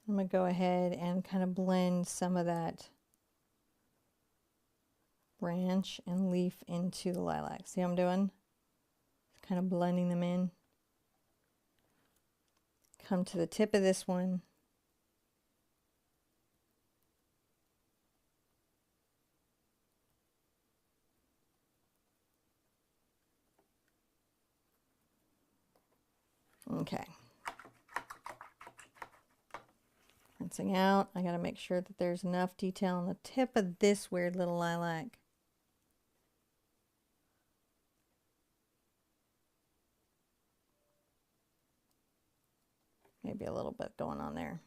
I'm going to go ahead and kind of blend some of that branch and leaf into the lilac. See what I'm doing? Kind of blending them in. Come to the tip of this one. Okay. Rinsing out. I got to make sure that there's enough detail on the tip of this weird little lilac. Maybe a little bit going on there.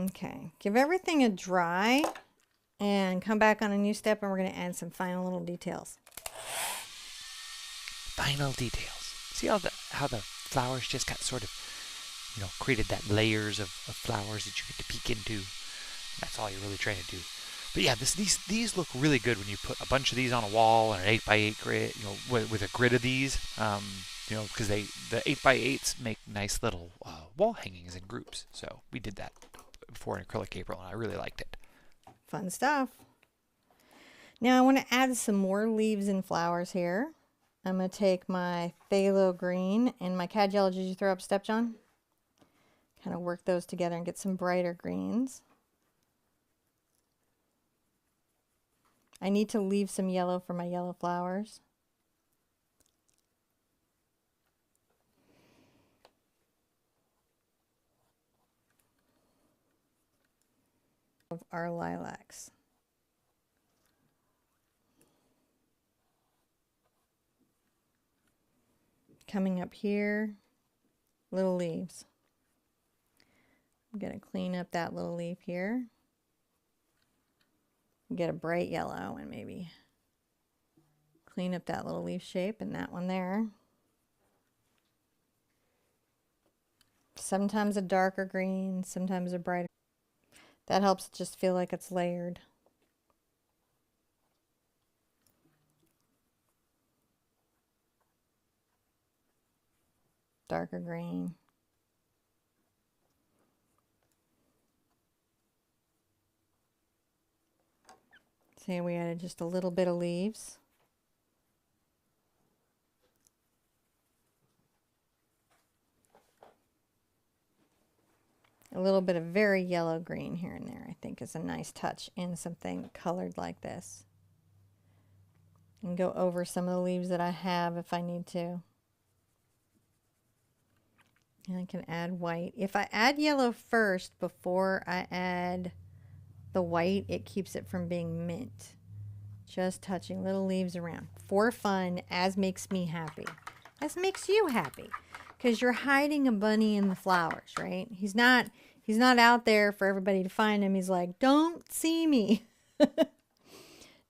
Okay, give everything a dry and come back on a new step, and we're going to add some final little details. Final details. See how the flowers just got sort of, you know, created that layers of flowers that you get to peek into. That's all you're really trying to do. But yeah, these look really good when you put a bunch of these on a wall and an 8x8 grid, you know, with a grid of these, you know, because the 8x8s make nice little wall hangings in groups. So we did that before in acrylic April, and I really liked it. Fun stuff. Now I want to add some more leaves and flowers here. I'm going to take my phthalo green and my cad yellow. Did you throw up Step John? Kind of work those together and get some brighter greens. I need to leave some yellow for my yellow flowers. Of our lilacs. Coming up here, little leaves. I'm going to clean up that little leaf here. Get a bright yellow and maybe clean up that little leaf shape and that one there. Sometimes a darker green, sometimes a brighter. That helps it just feel like it's layered. Darker green. See, we added just a little bit of leaves. A little bit of very yellow green here and there, I think, is a nice touch in something colored like this. And go over some of the leaves that I have if I need to. And I can add white. If I add yellow first before I add the white, it keeps it from being mint. Just touching little leaves around for fun, as makes me happy. As makes you happy. Because you're hiding a bunny in the flowers, right? He's not out there for everybody to find him. He's like, don't see me. Now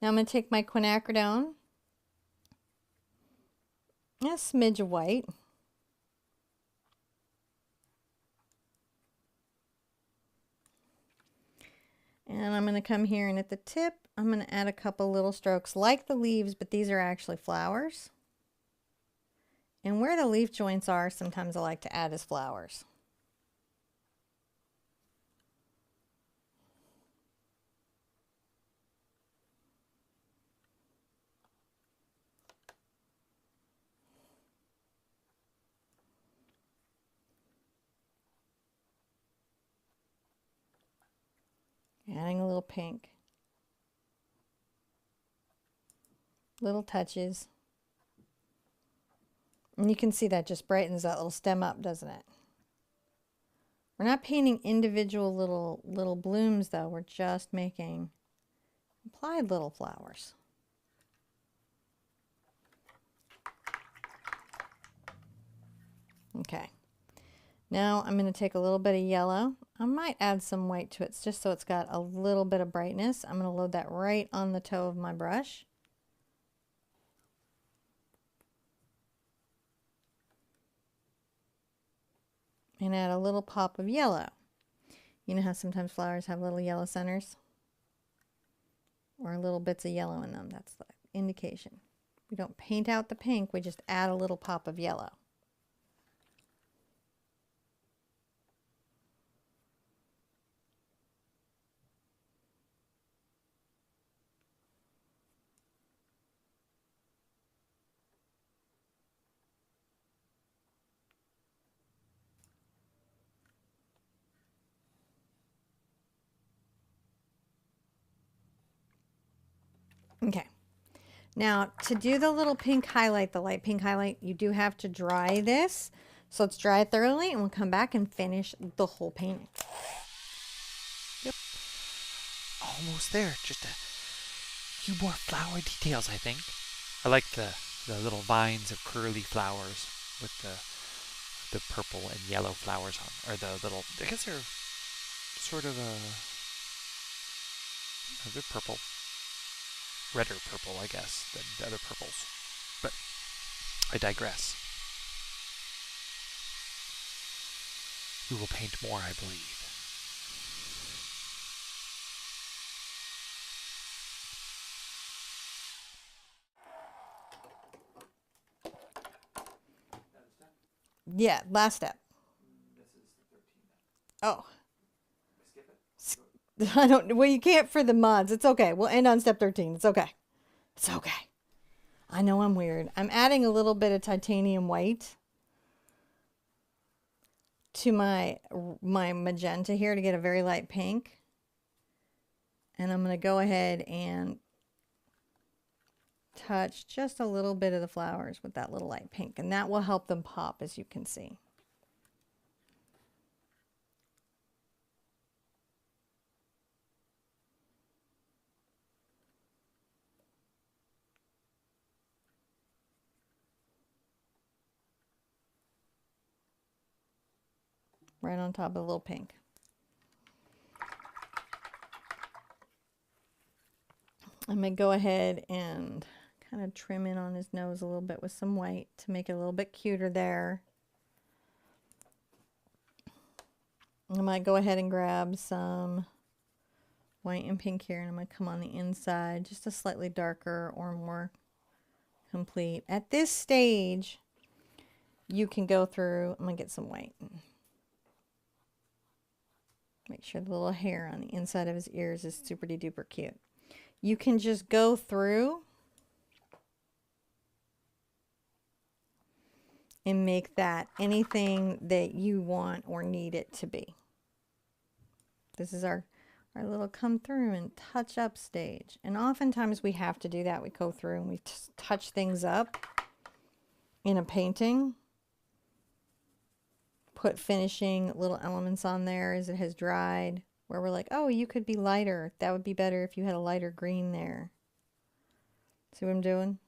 I'm going to take my quinacridone. A smidge of white. And I'm going to come here and at the tip, I'm going to add a couple little strokes like the leaves, but these are actually flowers. And where the leaf joints are, sometimes I like to add as flowers. Adding a little pink. Little touches. And you can see that just brightens that little stem up, doesn't it? We're not painting individual little blooms though. We're just making applied little flowers. Okay. Now I'm going to take a little bit of yellow. I might add some white to it just so it's got a little bit of brightness. I'm going to load that right on the toe of my brush. And add a little pop of yellow. You know how sometimes flowers have little yellow centers? Or little bits of yellow in them. That's the indication. We don't paint out the pink, we just add a little pop of yellow. Okay. Now, to do the little pink highlight, the light pink highlight, you do have to dry this. So let's dry it thoroughly and we'll come back and finish the whole painting. Yep. Almost there. Just a few more flower details, I think. I like the little vines of curly flowers with the purple and yellow flowers on, or the little, I guess they're sort of they're purple. Redder purple, I guess, than the other purples. But I digress. We will paint more, I believe. Yeah, last step. This is the 13th. Oh. Skip it? I don't, well, you can't for the mods. It's okay. We'll end on step 13. It's okay. It's okay. I know I'm weird. I'm adding a little bit of titanium white to my magenta here to get a very light pink. And I'm going to go ahead and touch just a little bit of the flowers with that little light pink. And that will help them pop, as you can see. Right on top of the little pink. I'm going to go ahead and kind of trim in on his nose a little bit with some white to make it a little bit cuter there. I might go ahead and grab some white and pink here, and I'm going to come on the inside just a slightly darker or more complete. At this stage, you can go through, I'm going to get some white. Make sure the little hair on the inside of his ears is super duper cute. You can just go through and make that anything that you want or need it to be. This is our little come through and touch up stage. And oftentimes we have to do that. We go through and we touch things up in a painting. Put finishing little elements on there as it has dried, where we're like, oh, you could be lighter. That would be better if you had a lighter green there. See what I'm doing?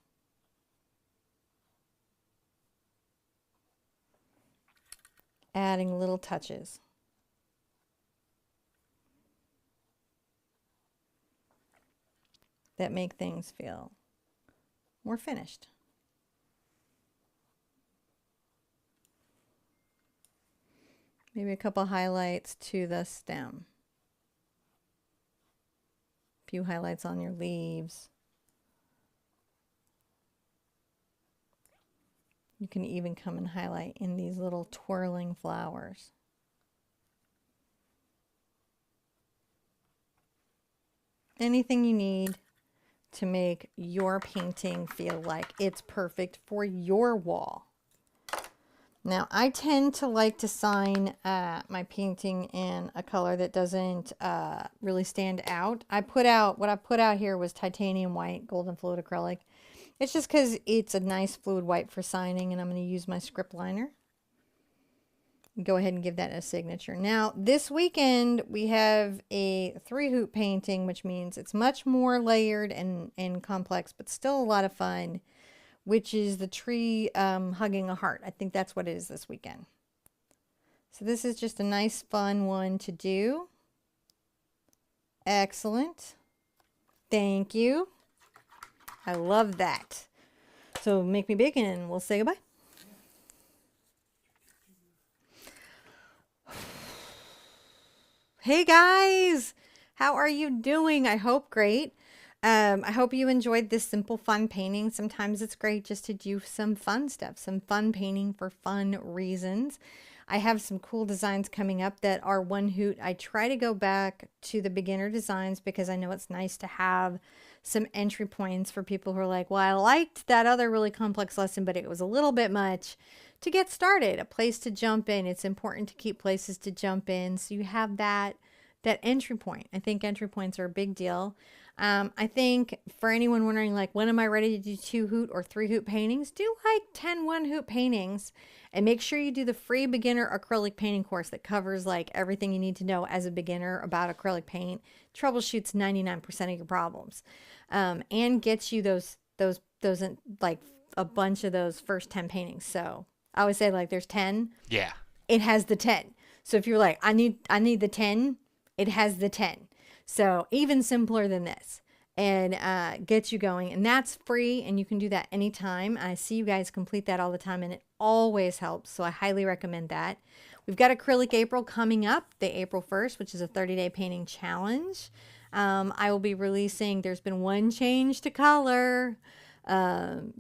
Adding little touches. That make things feel more finished. Maybe a couple highlights to the stem. A few highlights on your leaves. You can even come and highlight in these little twirling flowers. Anything you need to make your painting feel like it's perfect for your wall. Now, I tend to like to sign my painting in a color that doesn't really stand out. What I put out here was titanium white, golden fluid acrylic. It's just because it's a nice fluid white for signing, and I'm going to use my script liner. Go ahead and give that a signature. Now, this weekend, we have a 3-hoop painting, which means it's much more layered and complex, but still a lot of fun, which is the tree hugging a heart. I think that's what it is this weekend. So this is just a nice, fun one to do. Excellent. Thank you. I love that. So make me big and we'll say goodbye. Hey guys, how are you doing? I hope great. I hope you enjoyed this simple fun painting. Sometimes it's great just to do some fun stuff, some fun painting for fun reasons. I have some cool designs coming up that are 1 hoot. I try to go back to the beginner designs because I know it's nice to have some entry points for people who are like, well, I liked that other really complex lesson, but it was a little bit much. To get started, a place to jump in. It's important to keep places to jump in so you have that entry point. I think entry points are a big deal. I think for anyone wondering, like, when am I ready to do 2 hoot or 3 hoot paintings? Do like 10 1 hoot paintings, and make sure you do the free beginner acrylic painting course that covers like everything you need to know as a beginner about acrylic paint, troubleshoots 99% of your problems, and gets you those like a bunch of those first 10 paintings. So I always say, like, there's 10. Yeah. It has the 10. So if you're like, I need the 10, it has the 10. So even simpler than this, and gets you going. And that's free, and you can do that anytime. I see you guys complete that all the time, and it always helps. So I highly recommend that. We've got Acrylic April coming up, the April 1st, which is a 30-day painting challenge. I will be releasing, there's been one change to color,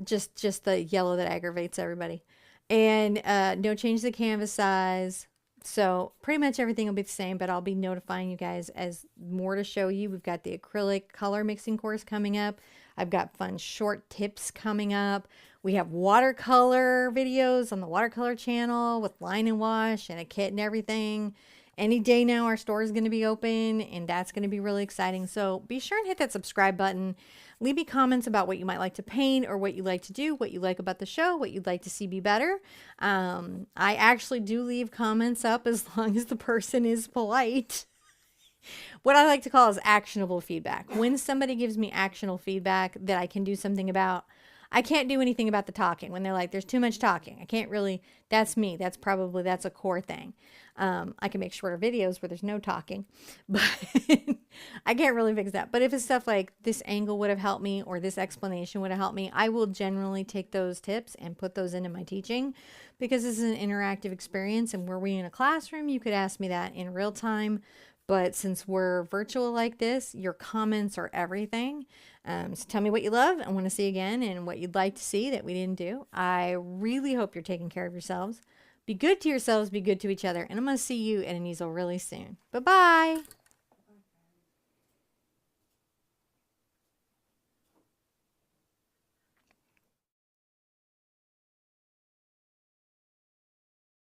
just the yellow that aggravates everybody. And no change to the canvas size. So pretty much everything will be the same, but I'll be notifying you guys as more to show you. We've got the acrylic color mixing course coming up. I've got fun short tips coming up. We have watercolor videos on the watercolor channel with line and wash and a kit and everything. Any day now, our store is going to be open, and that's going to be really exciting. So be sure and hit that subscribe button. Leave me comments about what you might like to paint or what you like to do, what you like about the show, what you'd like to see be better. I actually do leave comments up as long as the person is polite. What I like to call is actionable feedback. When somebody gives me actionable feedback that I can do something about, I can't do anything about the talking. When they're like, there's too much talking, I can't really, that's me. That's a core thing. I can make shorter videos where there's no talking, but I can't really fix that. But if it's stuff like this angle would have helped me or this explanation would have helped me, I will generally take those tips and put those into my teaching, because this is an interactive experience. And were we in a classroom, you could ask me that in real time. But since we're virtual like this, your comments are everything. So tell me what you love, I want to see again, and what you'd like to see that we didn't do. I really hope you're taking care of yourselves. Be good to yourselves, be good to each other, and I'm going to see you at an easel really soon. Bye-bye.